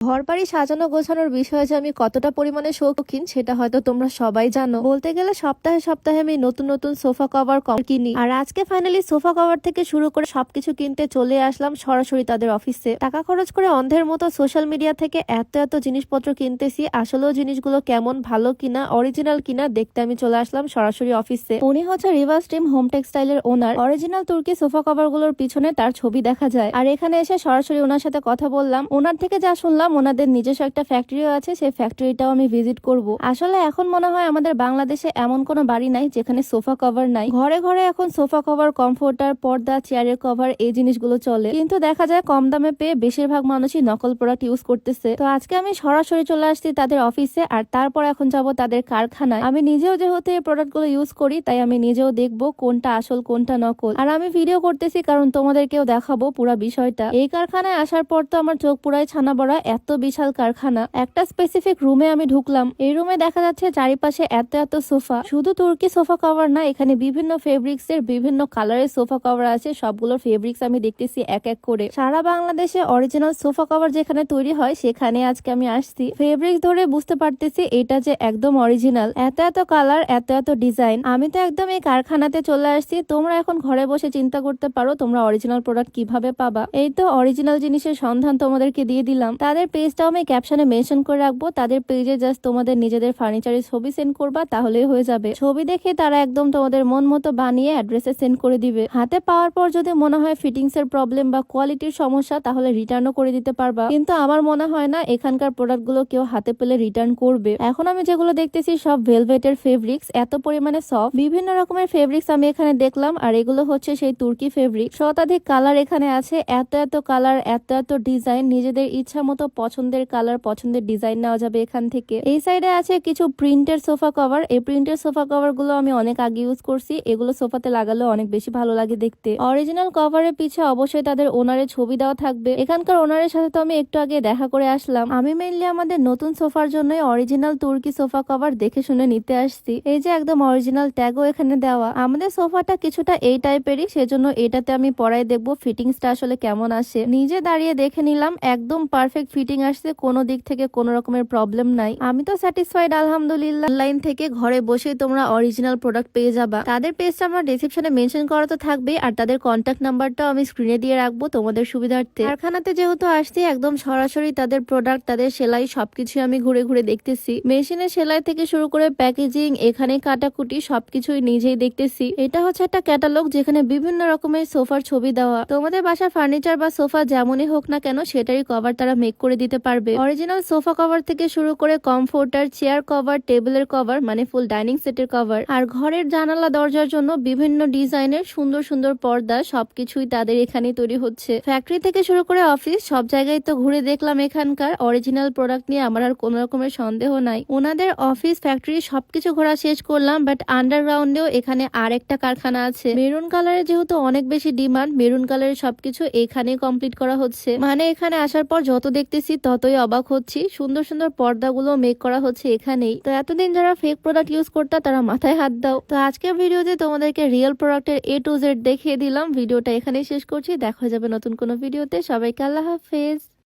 ঘরবাড়ি সাজানো গোছানোর বিষয়ে যে আমি কতটা পরিমাণে শৌখিন সেটা হয়তো তোমরা সবাই জানো। বলতে গেলে সপ্তাহে সপ্তাহে আমি নতুন নতুন সোফা কভার কিনি। আর আজকে ফাইনালি সোফা কভার থেকে শুরু করে সবকিছু কিনতে চলে আসলাম সরাসরি তাদের অফিসে। টাকা খরচ করে অন্ধের মতো সোশ্যাল মিডিয়া থেকে এত এত জিনিসপত্র কিনতেছি, আসলেও জিনিসগুলো কেমন, ভালো কিনা, অরিজিনাল কিনা দেখতে আমি চলে আসলাম সরাসরি অফিসে। উনি হচ্ছে রিভার স্ট্রিম হোম টেক্সটাইলের ওনার। অরিজিনাল তুর্কি সোফা কভার গুলোর পিছনে তার ছবি দেখা যায়। আর এখানে এসে সরাসরি ওনার সাথে কথা বললাম। ওনার থেকে যা শুনলাম ওনাদের নিজস্ব একটা ফ্যাক্টরিও আছে, সেই ফ্যাক্টরিটাও আমি ভিজিট করব। আসলে এখন মনে হয় আমাদের বাংলাদেশে এমন কোনো বাড়ি নাই যেখানে সোফা কভার নাই। ঘরে ঘরে এখন সোফা কভার, কমফোর্টার, পর্দা, চেয়ারের কভার এই জিনিসগুলো চলে, কিন্তু দেখা যায় কম দামে পেয়ে বেশিরভাগ মানুষই নকল প্রোডাক্ট ইউজ করতেছে। তো আজকে আমি সরাসরি চলে আসছি তাদের অফিসে, আর তারপর এখন যাব তাদের কারখানায়। আমি নিজেও যেহেতু এই প্রোডাক্ট গুলো ইউজ করি, তাই আমি নিজেও দেখবো কোনটা আসল কোনটা নকল। আর আমি ভিডিও করতেছি কারণ তোমাদেরকেও দেখাবো পুরো বিষয়টা। এই কারখানায় আসার পর তো আমার চোখ পুরাই ছানা বড়া, এত বিশাল কারখানা। একটা স্পেসিফিক রুমে আমি ঢুকলাম। এই রুমে দেখা যাচ্ছে চারিপাশে এত এত সোফা। শুধু তুর্কি সোফা কভার না, এখানে বিভিন্ন ফেব্রিক্স এর বিভিন্ন কালারের সোফা কভার আছে। সবগুলোর ফেব্রিক্স আমি দেখতেছি এক এক করে। সারা বাংলাদেশে অরিজিনাল সোফা কভার যেখানে তৈরি হয় সেখানে আজকে আমি আসছি। ফেব্রিক্স ধরে বুঝতে পারতেছি এটা যে একদম অরিজিনাল। এত এত কালার, এত এত ডিজাইন। আমি তো একদম এই কারখানাতে চলে আসছি। তোমরা এখন ঘরে বসে চিন্তা করতে পারো তোমরা অরিজিনাল প্রোডাক্ট কিভাবে পাবা। এই তো অরিজিনাল জিনিসের সন্ধান তোমাদেরকে দিয়ে দিলাম। তাদের পেজটাও আমি ক্যাপশনে মেনশন করে রাখবো। তাদের পেজে জাস্ট তোমাদের নিজেদের ফার্নিচারের ছবি সেন্ড করবা, তাহলেই হয়ে যাবে। ছবি দেখে তারা একদম তোমাদের মন মতো বানিয়ে অ্যাড্রেসে সেন্ড করে দিবে। হাতে পাওয়ার পর যদি মনে হয় ফিটিংস এর প্রবলেম বা কোয়ালিটির সমস্যা, তাহলে রিটার্নও করে দিতে পারবা। কিন্তু আমার মনে হয় না এখানকার প্রোডাক্ট গুলো কেউ হাতে পেলে রিটার্ন করবে। এখন আমি যেগুলো দেখতেছি সব ভেলভেটের ফেব্রিক্স, এত পরিমাণে সফট। বিভিন্ন রকমের ফেব্রিক্স আমি এখানে দেখলাম, আর এগুলো হচ্ছে সেই তুর্কি ফেব্রিক। শতাধিক কালার এখানে আছে, এত এত কালার, এত এত ডিজাইন। নিজেদের ইচ্ছা মতো পছন্দের কালার, পছন্দের ডিজাইন নেওয়া যাবে এখান থেকে। এই সাইডে আছে কিছু প্রিন্টের সোফা কভার। এই প্রিন্টের সোফা কভার গুলো আমি অনেক আগে ইউজ করছি। এগুলো সোফাতে লাগালে অনেক বেশি ভালো লাগে দেখতে। অরিজিনাল কভারের পিছে অবশ্যই তাদের ওনারের ছবি দেওয়া থাকবে। এখানকার ওনারের সাথে তো আমি একটু আগে দেখা করে আসলাম। আমি মেইনলি আমাদের নতুন সোফার জন্য অরিজিনাল তুর্কি সোফা কভার দেখে শুনে নিতে আসছি। এই যে একদম অরিজিনাল ট্যাগও এখানে দেওয়া। আমাদের সোফাটা কিছুটা এই টাইপেরই, সেজন্য এটাতে আমি পরাই দেখবো ফিটিংসটা আসলে কেমন আসে। নিজে দাঁড়িয়ে দেখে নিলাম, একদম পারফেক্ট ফিটিং আসছে, কোনো দিক থেকে কোনো রকমের প্রবলেম নাই। আমি তো স্যাটিসফাইড আলহামদুলিল্লাহ। অনলাইন থেকে ঘরে বসে তোমরা অরিজিনাল প্রোডাক্ট পেয়ে যাবা। তাদের পেজটা আমার ডেসক্রিপশনে মেনশন করা তো থাকবেই, আর তাদের কন্ট্যাক্ট নাম্বারটাও আমি স্ক্রিনে দিয়ে রাখবো তোমাদের সুবিধার্থে। কারখানাতে যেহেতু আসছি, একদম সরাসরি তাদের প্রোডাক্ট, তাদের সেলাই সবকিছু আমি ঘুরে ঘুরে দেখতেছি। মেশিনের সেলাই থেকে শুরু করে প্যাকেজিং, এখানে কাটাকুটি সবকিছুই নিজেই দেখতেছি। এটা হচ্ছে একটা ক্যাটালগ যেখানে বিভিন্ন রকমের সোফার ছবি দেওয়া। তোমাদের বাসার ফার্নিচার বা সোফা যেমনই হোক না কেন সেটারই কভার তারা মেক করে দিতে পারবে। অরিজিনাল সোফা কভার থেকে শুরু করে কমফোর্টার, চেয়ার কভার, টেবিলের কভার, মানে ফুল ডাইনিং সেটের কভার, আর ঘরের জানালা দরজার জন্য বিভিন্ন ডিজাইনের সুন্দর সুন্দর পর্দা, সবকিছুই তাদের এখানে তৈরি হচ্ছে। ফ্যাক্টরি থেকে শুরু করে অফিস, সব জায়গায় তো ঘুরে দেখলাম। এখানকার অরিজিনাল প্রোডাক্ট নিয়ে আমার আর কোনো রকমের সন্দেহ নাই। ওনাদের অফিস, ফ্যাক্টরি সবকিছু ঘোরা শেষ করলাম, বাট আন্ডারগ্রাউন্ডেও এখানে আর একটা কারখানা আছে। মেরুন কালারের যেহেতু অনেক বেশি ডিমান্ড, মেরুন কালারের সবকিছু এখানে কমপ্লিট করা হচ্ছে। মানে এখানে আসার পর যত দেখতেছি ততই অবাক হচ্ছি। সুন্দর সুন্দর পর্দাগুলো মেক করা হচ্ছে এখানেই। তো এতদিন যারা ফেক প্রোডাক্ট ইউজ করতা তারা মাথায় হাত দাও। তো আজকের ভিডিওতে তোমাদেরকে রিয়েল প্রোডাক্টের A to Z দেখিয়ে দিলাম। ভিডিওটা এখানেই শেষ করছি। দেখা যাবে নতুন কোনো ভিডিওতে। সবাইকে আল্লাহ হাফেজ।